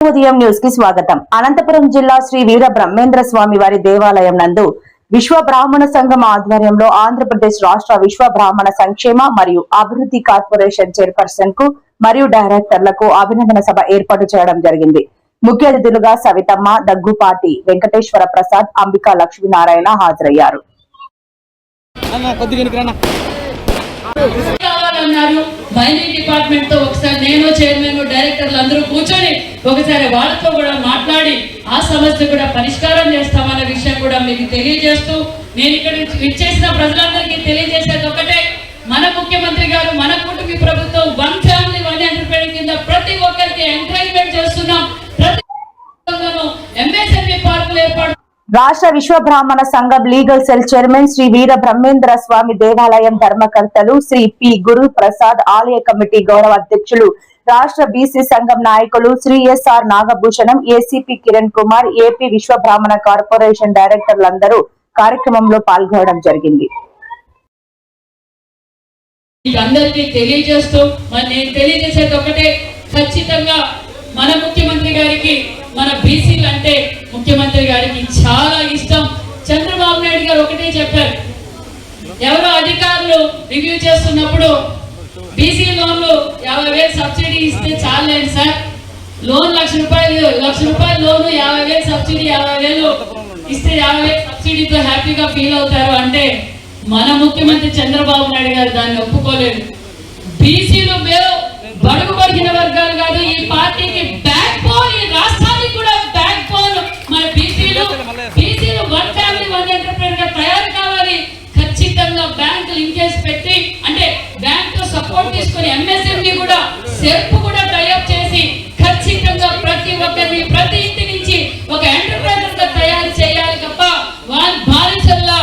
ఉదయం న్యూస్ కి స్వాగతం. అనంతపురం జిల్లా శ్రీ వీర బ్రహ్మేంద్ర స్వామి వారి దేవాలయం నందు విశ్వ బ్రాహ్మణ సంఘం ఆధ్వర్యంలో ఆంధ్రప్రదేశ్ రాష్ట్ర విశ్వ బ్రాహ్మణ సంక్షేమ మరియు అభివృద్ధి కార్పొరేషన్ చైర్పర్సన్ కు మరియు డైరెక్టర్లకు అభినందన సభ ఏర్పాటు చేయడం జరిగింది. ముఖ్య అతిథులుగా సవితమ్మ, దగ్గుపాటి వెంకటేశ్వర ప్రసాద్, అంబికా లక్ష్మీనారాయణ హాజరయ్యారు. మైనింగ్ డిపార్ట్మెంట్ తో ఒకసారి నేను చైర్మన్ డైరెక్టర్లు అందరూ కూర్చొని ఒకసారి వాళ్ళతో కూడా మాట్లాడి ఆ సమస్య కూడా పరిష్కారం చేస్తామన్న విషయం కూడా మీకు తెలియజేస్తూ నేను ఇక్కడ ఇచ్చేసిన ప్రజలందరికీ తెలియజేసేది ఒకటే, మన ముఖ్యమంత్రి గారు మన కుటుంబ ప్రభుత్వం 1 ఫ్యామిలీ 1 ఎంటర్ప్రైజ్ కింద ప్రతి ఒక్కరికి ఎంకరేజ్మెంట్ చేస్తున్నాం. ప్రతి ఎంఎస్ఎంఈ పార్కులు ఏర్పాటు రాష్ట్ర విశ్వ బ్రాహ్మణ సంఘం legal cell chairman Shri Veera Brahmendra Swami దేవాలయం ధర్మకర్తలు శ్రీ పి గురు ప్రసాద్, ఆలయ కమిటీ గౌరవ అధ్యక్షులు, రాష్ట్ర బీసీ సంఘం నాయకులు Shri SR Nagabhushanam, ACP Kiran Kumar, AP Vishwa Brahmana corporation డైరెక్టర్లందరూ కార్యక్రమంలో పాల్గొనడం జరిగింది. అందరికీ తెలియజేస్తూ నేను తెలియజేసేది ఒకటే, ఖచ్చితంగా మన ముఖ్యమంత్రి గారికి మన బీసీలు అంటే ముఖ్యమంత్రి గారికి చాలా ఇష్టం. చంద్రబాబు నాయుడు గారు ఒకటే చెప్పారు, ఎవరో అధికారులు రివ్యూ చేస్తున్నప్పుడు బీసీ లోన్లు 50,000 సబ్సిడీ ఇస్తే చాలండి సార్, లోన్ లక్ష రూపాయలు లోను 50,000 సబ్సిడీ, 50,000 ఇస్తే 50,000 సబ్సిడీతో హ్యాపీగా ఫీల్ అవుతారు అంటే మన ముఖ్యమంత్రి చంద్రబాబు నాయుడు గారు దాన్ని ఒప్పుకోలేదు. బీసీలు బడుగు పడిన వర్గాలు కాదు, ఈ పార్టీకి బ్యాక్ బోన్, ఈ రాష్ట్రానికి కూడా బ్యాక్ బోన్ మన బీసీలు 1 ఫ్యామిలీ 1 ఎంటర్ప్రైజ్ గా తయారు కావాలి. ఖచ్చితంగా బ్యాంక్ లింకేజ్ పెట్టి, అంటే బ్యాంక్ తో సపోర్ట్ తీసుకుని ఎంఎస్ఎంఈ కూడా సెర్ప్ కూడా టైఅప్ చేసి ఖచ్చితంగా ప్రతి ఒక్కరిని ప్రతి ఇంటి నుంచి ఒక ఎంటర్ప్రైజర్ గా తయారు చేయాలి తప్ప వాళ్ళ బాధితుల్లా